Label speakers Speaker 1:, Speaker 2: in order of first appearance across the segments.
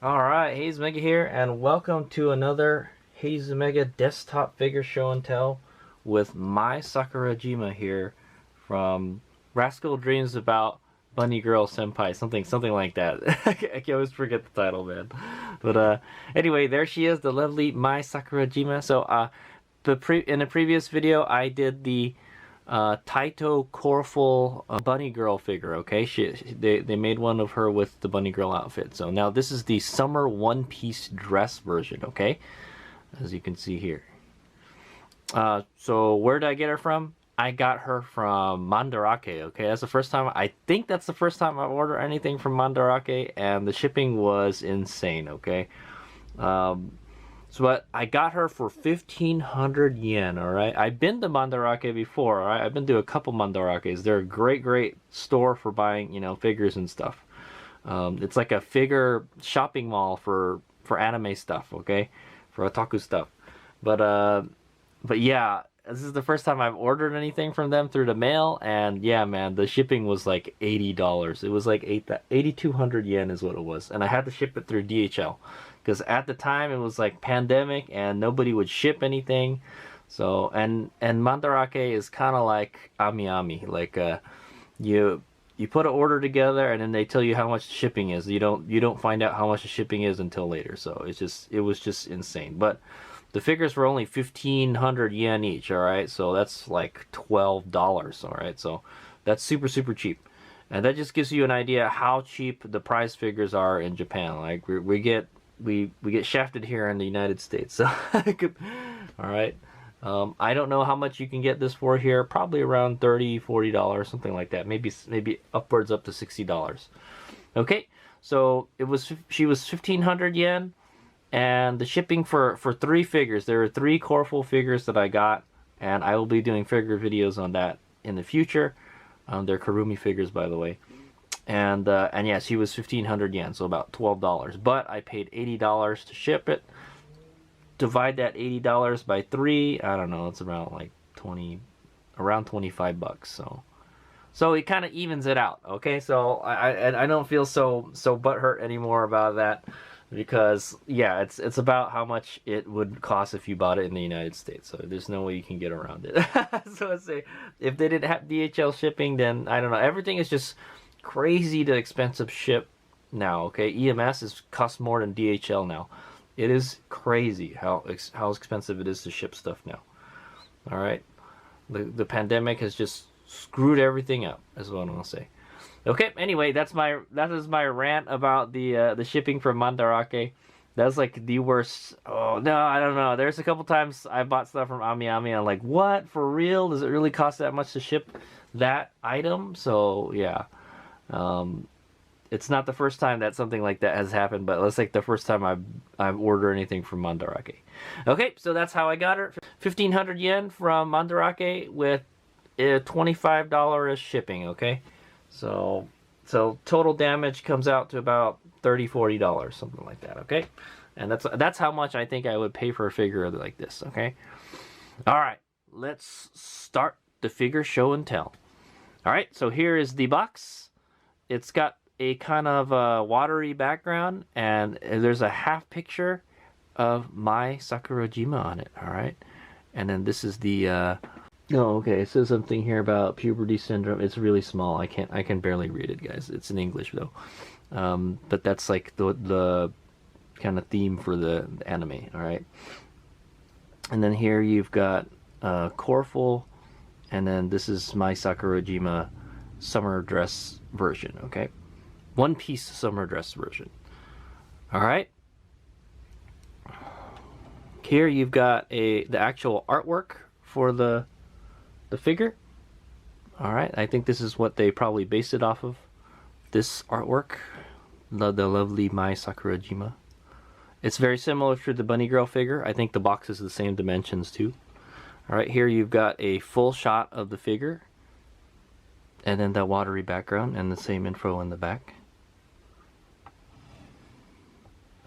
Speaker 1: Alright, Hayes Mega here, and welcome to another Hayes Mega desktop figure show and tell with Mai Sakurajima here from Rascal Dreams About Bunny Girl Senpai, something like that. I can always forget the title, man. But anyway, there she is, the lovely Mai Sakurajima. So in the previous video, I did the Taito Coreful bunny girl figure. Okay, they made one of her with the bunny girl outfit. So now this is the summer one-piece dress version. Okay, as you can see here. So where did I get her from? I got her from Mandarake. Okay, that's the first time. I think that's the first time I've ordered anything from Mandarake, and the shipping was insane. Okay. So I got her for 1,500 yen, alright? I've been to Mandarake before, alright? I've been to a couple Mandarakes. They're a great store for buying, figures and stuff. It's like a figure shopping mall for anime stuff, okay? For otaku stuff. But yeah, this is the first time I've ordered anything from them through the mail, and yeah, man, the shipping was like $80. It was like 8,200 yen is what it was, and I had to ship it through DHL. Because at the time it was like pandemic and nobody would ship anything. So and Mandarake is kind of like Ami. Like you put an order together and then they tell you how much the shipping is. You don't find out how much the shipping is until later. So it was just insane. But the figures were only 1,500 yen each. All right, so that's like $12. All right, so that's super cheap. And that just gives you an idea how cheap the prize figures are in Japan. Like we get shafted here in the United States. So all right, I don't know how much you can get this for here. Probably around $30-$40, something like that. Maybe upwards up to $60. Okay, so she was 1,500 yen, and the shipping for 3 figures. There are 3 Coreful figures that I got, and I will be doing figure videos on that in the future. They're Kurumi figures, by the way. And yeah, she was 1,500 yen, so about $12. But I paid $80 to ship it. Divide that $80 by 3. I don't know. It's around like around 25 bucks. So it kind of evens it out. Okay, so I don't feel so butthurt anymore about that, because yeah, it's about how much it would cost if you bought it in the United States. So there's no way you can get around it. So let's say if they didn't have DHL shipping, then I don't know. Everything is just crazy to expensive ship now. Okay, EMS costs more than DHL now. It is crazy how expensive it is to ship stuff now. All right, the pandemic has just screwed everything up, is what I'm gonna say. Okay, anyway, that is my rant about the shipping from Mandarake. That's like the worst. Oh no, I don't know. There's a couple times I bought stuff from Ami, and I'm like, what, for real? Does it really cost that much to ship that item? So yeah. It's not the first time that something like that has happened, but it's like the first time I've ordered anything from Mandarake. Okay, so that's how I got her. 1,500 yen from Mandarake with $25 shipping. Okay, so total damage comes out to about $30-$40, something like that. Okay, and that's how much I think I would pay for a figure like this. Okay, all right, let's start the figure show and tell. All right, so here is the box. It's got a kind of watery background, and there's a half picture of Mai Sakurajima on it. All right, and then this is the oh, okay, it says something here about puberty syndrome. It's really small. I can barely read it, guys. It's in English though. But that's like the kind of theme for the anime. All right, and then here you've got Coreful, and then this is Mai Sakurajima summer dress version. Okay, one-piece summer dress version. All right, here you've got the actual artwork for the figure. All right, I think this is what they probably based it off of, this artwork, the lovely Mai Sakurajima. It's very similar to the bunny girl figure. I think the box is the same dimensions too. All right, here you've got a full shot of the figure, and then that watery background and the same info in the back.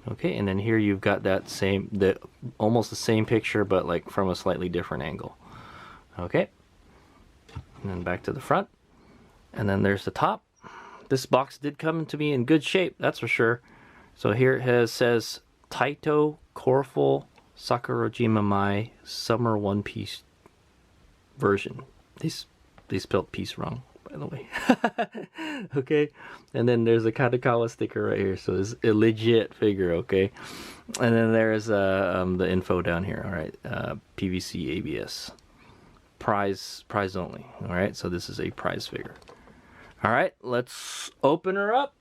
Speaker 1: Okay, and then here you've got that almost the same picture, but like from a slightly different angle. Okay, and then back to the front, and then there's the top. This box did come to me in good shape, that's for sure. So here it says Taito Coreful Sakurajima Mai Summer One Piece version. They spelled piece wrong, by the way. Okay, and then there's a Kadokawa sticker right here, so it's a legit figure. Okay, and then there's the info down here. All right, PVC ABS, prize only. All right, so this is a prize figure. All right, let's open her up.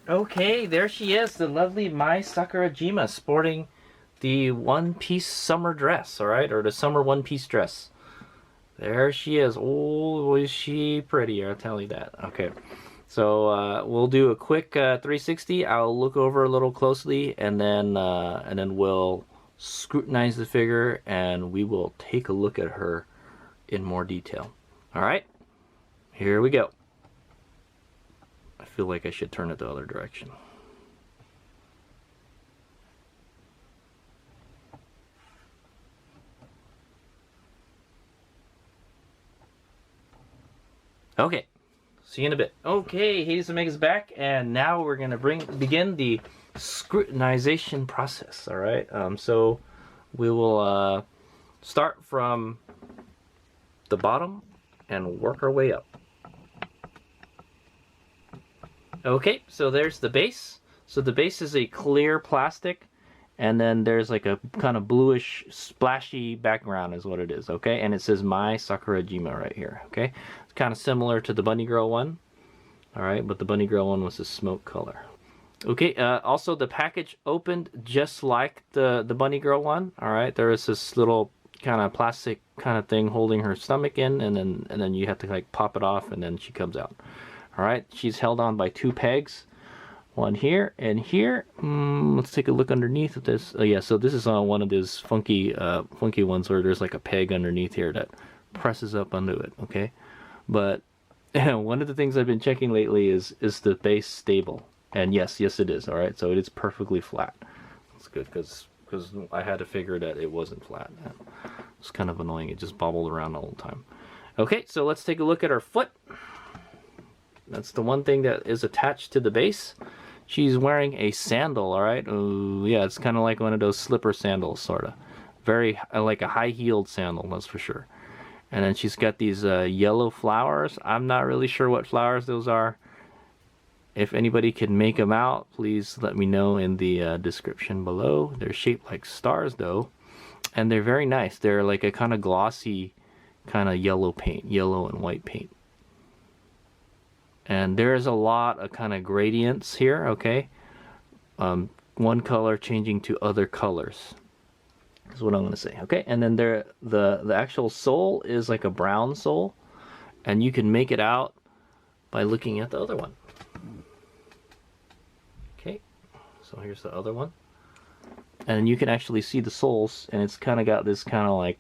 Speaker 1: Okay, there she is, the lovely Mai Sakurajima, sporting the one-piece summer dress, alright? Or the summer one-piece dress. There she is. Oh, is she pretty, I'll tell you that. Okay, so we'll do a quick 360. I'll look over a little closely, and then we'll scrutinize the figure, and we will take a look at her in more detail. Alright, here we go. I feel like I should turn it the other direction. Okay, see you in a bit. Okay, Hades Omega's back, and now we're gonna begin the scrutinization process. All right, so we will start from the bottom and work our way up. Okay, so there's the base. So the base is a clear plastic, and then there's like a kind of bluish splashy background is what it is, okay? And it says Mai Sakurajima right here, okay? It's kind of similar to the Bunny Girl one, all right? But the Bunny Girl one was a smoke color. Okay, also the package opened just like the Bunny Girl one, all right? There is this little kind of plastic kind of thing holding her stomach in, and then you have to like pop it off, and then she comes out. All right, she's held on by 2 pegs, one here and here. Let's take a look underneath of this. Oh yeah, so this is on one of those funky ones where there's like a peg underneath here that presses up onto it. Okay, but one of the things I've been checking lately is the base stable, and yes it is. All right, so it is perfectly flat. That's good because I had to figure that it wasn't flat. It's kind of annoying. It just bobbled around all the time. Okay, so let's take a look at her foot. That's the one thing that is attached to the base. She's wearing a sandal, all right? Ooh, yeah, it's kind of like one of those slipper sandals, sort of. Very, like a high-heeled sandal, that's for sure. And then she's got these yellow flowers. I'm not really sure what flowers those are. If anybody can make them out, please let me know in the description below. They're shaped like stars, though. And they're very nice. They're like a kind of glossy, kind of yellow paint, yellow and white paint. And there's a lot of kind of gradients here, okay? One color changing to other colors is what I'm going to say, okay? And then the actual sole is like a brown sole, and you can make it out by looking at the other one. Okay, so here's the other one. And you can actually see the soles, and it's kind of got this kind of like,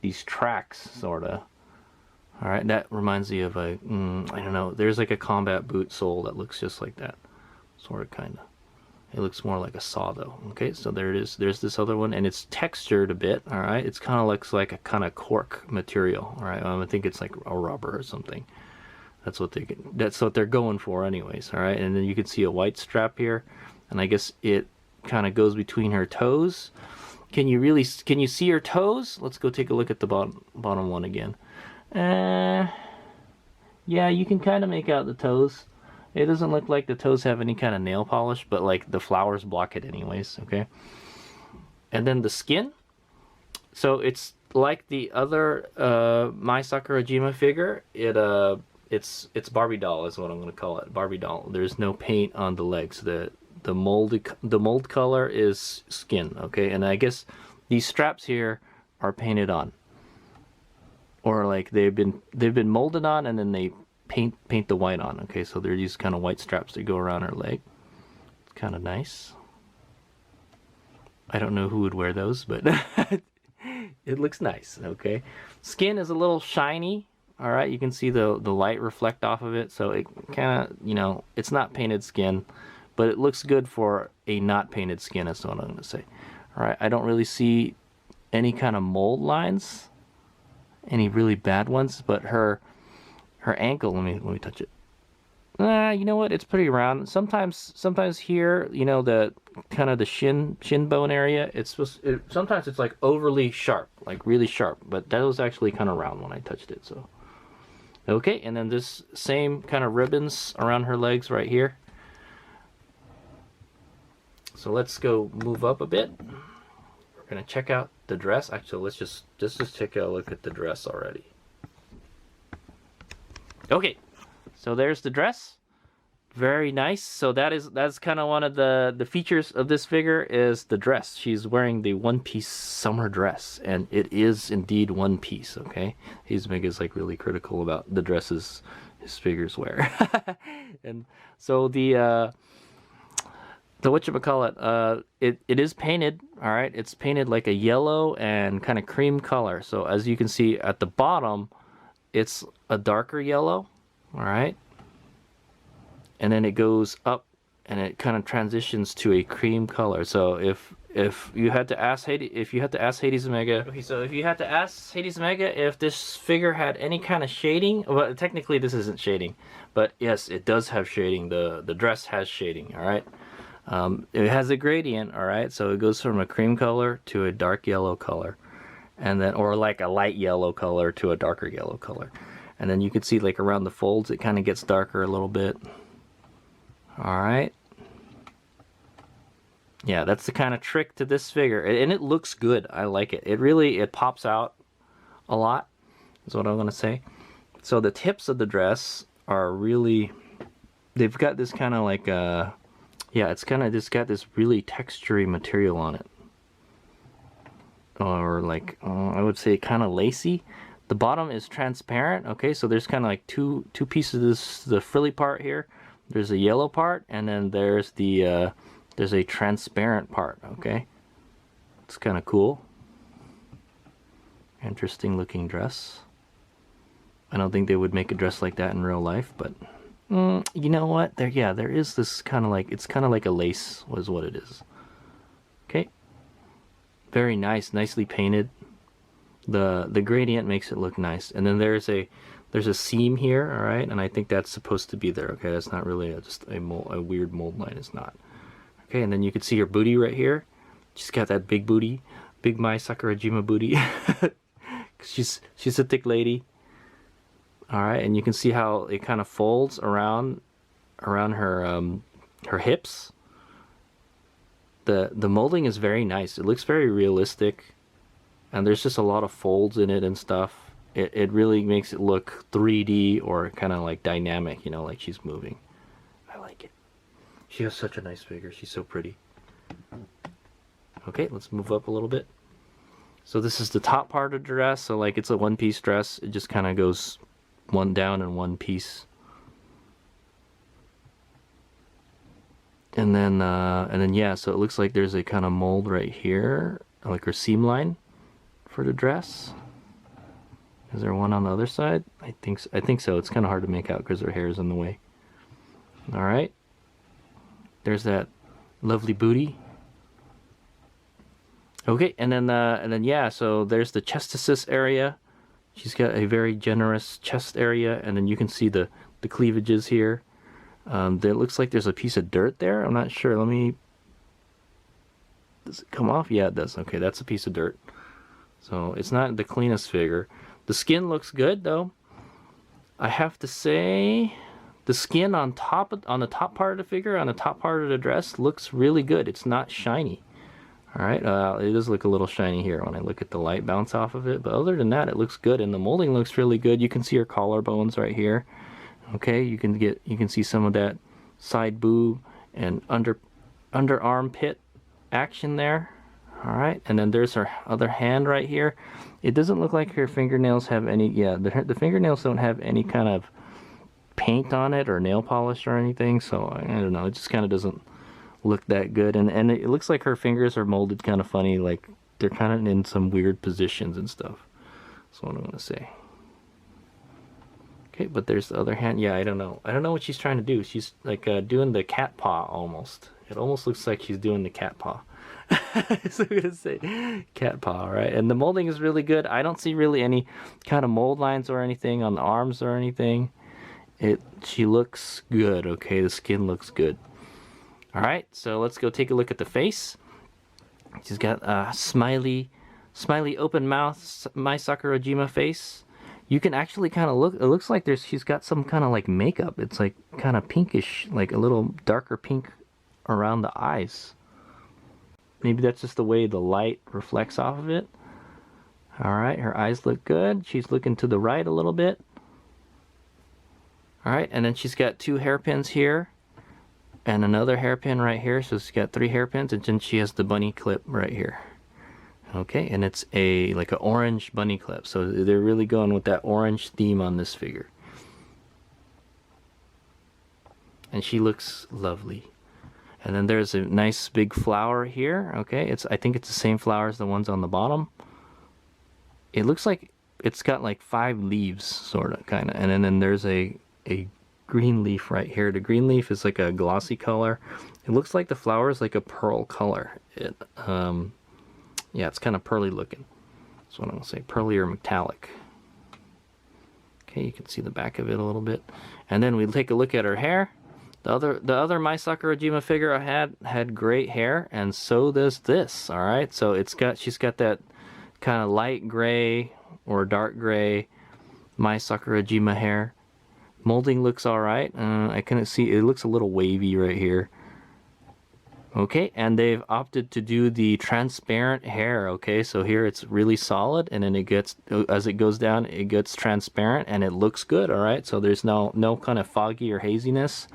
Speaker 1: these tracks, sort of. All right, that reminds me of a, I don't know, there's like a combat boot sole that looks just like that, sort of, kind of. It looks more like a saw, though. Okay, so there it is. There's this other one, and it's textured a bit, all right? It's kind of looks like a kind of cork material, all right? I think it's like a rubber or something. That's what they're going for anyways, all right? And then you can see a white strap here, and I guess it kind of goes between her toes. Can you see her toes? Let's go take a look at the bottom one again. Yeah, you can kind of make out the toes. It doesn't look like the toes have any kind of nail polish, but like the flowers block it anyways, okay? And then the skin. So it's like the other Mai Sakurajima figure. It's Barbie doll is what I'm going to call it. Barbie doll. There's no paint on the legs. The mold color is skin, okay? And I guess these straps here are painted on. Or like they've been molded on, and then they paint the white on. Okay, so they're these kind of white straps that go around her leg. It's kind of nice. I don't know who would wear those, but It looks nice, okay? Skin is a little shiny, all right? You can see the light reflect off of it, so it kind of, you know, it's not painted skin, but it looks good for a not painted skin, that's what I'm going to say. All right, I don't really see any kind of mold lines, any really bad ones, but her ankle, let me touch it. You know what? It's pretty round. Sometimes here, you know, the kind of the shin bone area, sometimes it's like overly sharp, like really sharp, but that was actually kind of round when I touched it. So okay, and then this same kind of ribbons around her legs right here. So let's go move up a bit. We're gonna check out the dress. Actually, let's just take a look at the dress already. Okay, so there's the dress. Very nice. So that's kind of one of the features of this figure is the dress. She's wearing the one-piece summer dress, and it is indeed one piece. Okay, Izumega like really critical about the dresses his figures wear, and so the whatchamacallit, it is painted. All right, it's painted like a yellow and kind of cream color. So as you can see at the bottom, it's a darker yellow. All right. And then it goes up and it kind of transitions to a cream color. So if you had to ask Hades Izumega, okay, so if you had to ask Hades Izumega if this figure had any kind of shading, well, technically this isn't shading, but yes, it does have shading. The dress has shading. All right, it has a gradient. All right, so it goes from a cream color to a dark yellow color, and then or like a light yellow color to a darker yellow color, and then you can see like around the folds it kind of gets darker a little bit. All right. Yeah, that's the kind of trick to this figure, and it looks good. I like it. It pops out a lot, is what I'm going to say. So the tips of the dress are really, they've got this kind of like, yeah, it's kind of just got this really textury material on it. Or like, I would say kind of lacy. The bottom is transparent, okay, so there's kind of like two pieces of this, the frilly part here. There's a yellow part, and then there's a transparent part, okay? It's kind of cool. Interesting looking dress. I don't think they would make a dress like that in real life, but you know what? There is this kind of like, it's kind of like a lace was what it is. Okay. Very nice, nicely painted. The gradient makes it look nice. And then there's a seam here, all right, and I think that's supposed to be there. Okay, that's not really just a weird mold line. It's not. Okay, and then you can see her booty right here. She's got that big booty, big Mai Sakurajima booty. she's a thick lady. All right, and you can see how it kind of folds around her hips. The molding is very nice. It looks very realistic, and there's just a lot of folds in it and stuff. It really makes it look 3D or kind of like dynamic, you know, like she's moving. I like it. She has such a nice figure. She's so pretty. Okay, let's move up a little bit. So this is the top part of the dress. So like it's a one-piece dress. It just kind of goes one down in one piece. And then yeah, so it looks like there's a kind of mold right here, like her seam line for the dress. Is there one on the other side? I think so. It's kind of hard to make out because her hair is in the way. All right. There's that lovely booty. Okay, and then yeah, so there's the chestasis area. She's got a very generous chest area, and then you can see the cleavages here. It looks like there's a piece of dirt there. I'm not sure. Does it come off? Yeah, it does. Okay, that's a piece of dirt. So it's not the cleanest figure. The skin looks good though. I have to say, the skin on the top part of the figure, on the top part of the dress, looks really good. It's not shiny. All right, it does look a little shiny here when I look at the light bounce off of it, but other than that, it looks good, and the molding looks really good. You can see her collarbones right here. Okay, you can see some of that side boob and under armpit action there. All right, and then there's her other hand right here. It doesn't look like her fingernails have any, the fingernails don't have any kind of paint on it or nail polish or anything, so I don't know, it just kind of doesn't look that good. And it looks like her fingers are molded kind of funny, like they're kind of in some weird positions and stuff. That's what I'm gonna say. Okay, but there's the other hand. Yeah, I don't know what she's trying to do. She's like doing the cat paw almost. It almost looks like she's doing the cat paw. So I'm gonna say cat paw, right? And the molding is really good. I don't see really any kind of mold lines or anything on the arms or anything. She looks good. Okay, the skin looks good. All right, so let's go take a look at the face. She's got a smiley open mouth Mai Sakurajima face. You can actually kind of look, it looks like she's got some kind of like makeup. It's like kind of pinkish, like a little darker pink around the eyes. Maybe that's just the way the light reflects off of it. All right, her eyes look good. She's looking to the right a little bit. All right, and then she's got 2 hairpins here and another hairpin right here. So she's got 3 hairpins, and then she has the bunny clip right here. Okay, and it's like an orange bunny clip. So they're really going with that orange theme on this figure. And she looks lovely. And then there's a nice big flower here. Okay, I think it's the same flower as the ones on the bottom. It looks like it's got like 5 leaves, sort of, kind of. And then there's a green leaf right here. The green leaf is like a glossy color. It looks like the flower is like a pearl color. Yeah, it's kind of pearly looking. That's what I'm gonna say, pearly or metallic. Okay, you can see the back of it a little bit. And then we take a look at her hair. The other Mai Sakurajima figure I had great hair, and so does this. All right, so she's got that kind of light gray or dark gray Mai Sakurajima hair. Molding looks all right. I couldn't see, it looks a little wavy right here. Okay, and they've opted to do the transparent hair. Okay, so here it's really solid, and then as it goes down, it gets transparent, and it looks good. All right, so there's no kind of foggy or haziness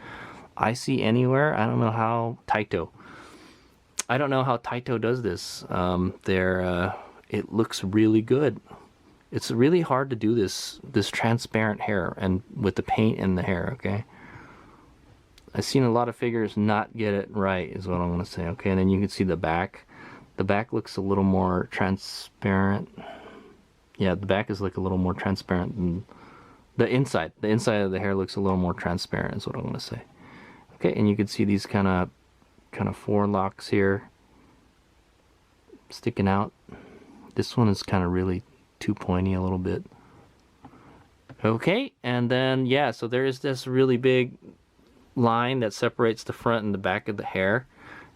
Speaker 1: I see anywhere. I don't know how Taito does this. It looks really good. It's really hard to do this transparent hair and with the paint in the hair. Okay. I've seen a lot of figures not get it right, is what I'm going to say. Okay, and then you can see the back. The back looks a little more transparent. Yeah, the back is like a little more transparent than the inside. The inside of the hair looks a little more transparent, is what I'm going to say. Okay, and you can see these kind of 4 locks here sticking out. This one is kind of really too pointy a little bit. Okay, and then yeah, so there is this really big line that separates the front and the back of the hair.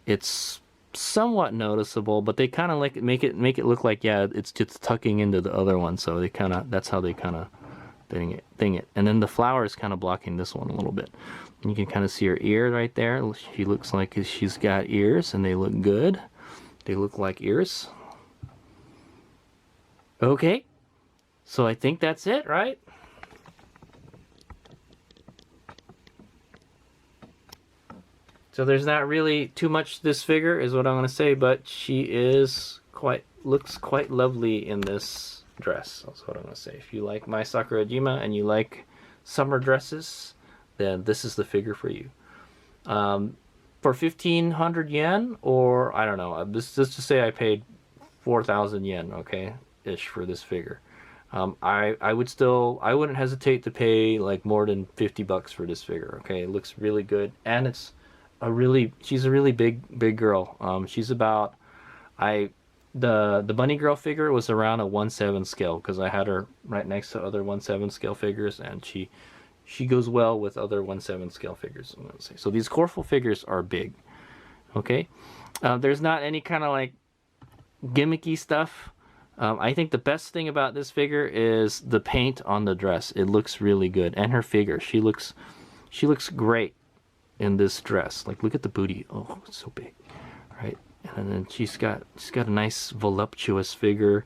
Speaker 1: It's somewhat noticeable, but they kind of like make it look like, yeah, it's just tucking into the other one. So that's how they kind of thing it. And then the flower is kind of blocking this one a little bit. And you can kind of see her ear right there. She looks like she's got ears, and they look good. They look like ears. Okay, so I think that's it, right? So there's not really too much to this figure, is what I'm going to say, but she looks quite lovely in this dress. That's what I'm going to say. If you like Mai Sakurajima and you like summer dresses, then this is the figure for you. For 1,500 yen, or I don't know, just to say I paid 4,000 yen, okay, ish, for this figure. I wouldn't hesitate to pay like more than $50 for this figure. Okay, it looks really good, and she's a really big girl. She's about, the bunny girl figure was around a 1/7 scale, because I had her right next to other 1/7 scale figures, and she goes well with other 1/7 scale figures, I'm gonna say. So these Coreful figures are big. Okay, there's not any kind of like gimmicky stuff. I think the best thing about this figure is the paint on the dress. It looks really good, and her figure. She looks great in this dress. Like, look at the booty. Oh, it's so big, right? And then she's got a nice voluptuous figure,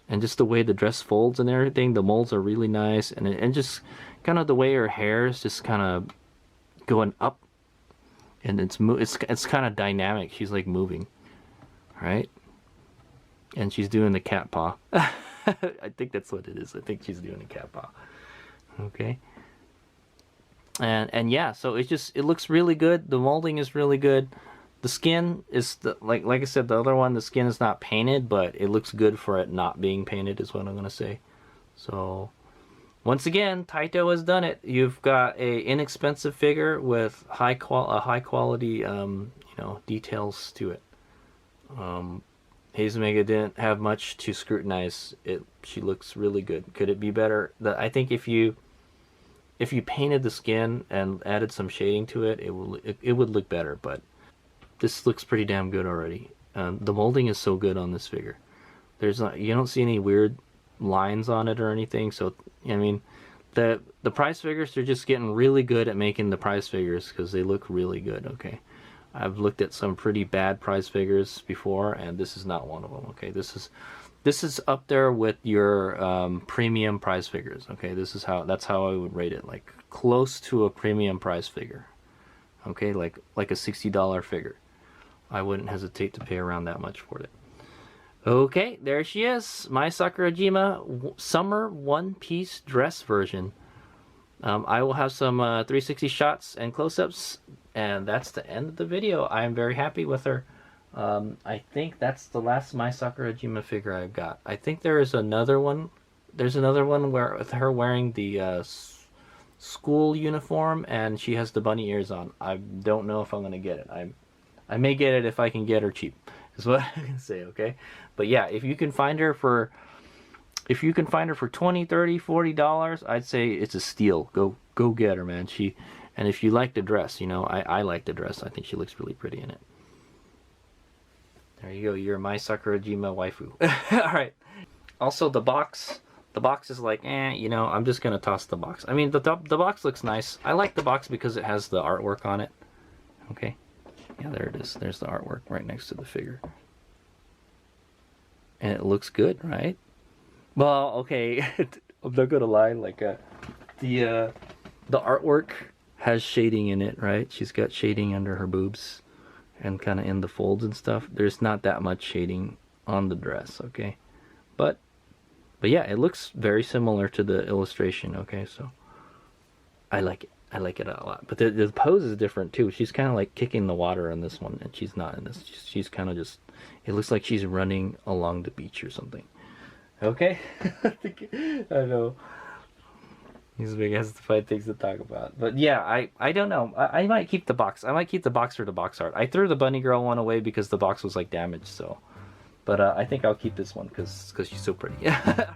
Speaker 1: and just the way the dress folds and everything. The molds are really nice, and just kind of the way her hair is just kind of going up, and it's kind of dynamic. She's like moving, right? And she's doing the cat paw. I think that's what it is. I think she's doing a cat paw. Okay. And yeah, so it looks really good. The molding is really good. The skin is like I said, the other one, the skin is not painted, but it looks good for it not being painted, is what I'm gonna say. So once again, Taito has done it. You've got a inexpensive figure with high quality details to it. Hazumega didn't have much to scrutinize. She looks really good. Could it be better? I think if you painted the skin and added some shading to it, it would look better. But this looks pretty damn good already. The molding is so good on this figure. You don't see any weird lines on it or anything. So I mean, the prize figures, they're just getting really good at making the prize figures because they look really good. Okay. I've looked at some pretty bad prize figures before, and this is not one of them. Okay, this is up there with your premium prize figures. Okay, that's how I would rate it, like close to a premium prize figure. Okay, like a $60 figure. I wouldn't hesitate to pay around that much for it. Okay, there she is, Mai Sakurajima summer one-piece dress version. I will have some 360 shots and close-ups, and that's the end of the video. I am very happy with her. I think that's the last Mai Sakurajima figure I've got. I think there is another one. There's another one with her wearing the school uniform, and she has the bunny ears on. I don't know if I'm going to get it. I may get it if I can get her cheap, is what I can say, okay? But yeah, if you can find her for $20, $30, $40, I'd say it's a steal. Go get her, man. And if you like the dress, I like the dress. I think she looks really pretty in it. There you go. You're Mai Sakurajima waifu. All right. Also, the box is like, I'm just gonna toss the box. I mean, the box looks nice. I like the box because it has the artwork on it. Okay. Yeah, there it is. There's the artwork right next to the figure. And it looks good, right? Well, okay, I'm not gonna lie, like, the artwork has shading in it, right? She's got shading under her boobs and kind of in the folds and stuff. There's not that much shading on the dress, okay? But yeah, it looks very similar to the illustration, okay? So I like it. I like it a lot. But the pose is different too. She's kind of like kicking the water in this one, and she's not in this. She's kind of just, it looks like she's running along the beach or something. Okay? I know. These big has to find things to talk about. But yeah, I don't know. I might keep the box. I might keep the box for the box art. I threw the bunny girl one away because the box was like damaged, so. But I think I'll keep this one because she's so pretty. All right.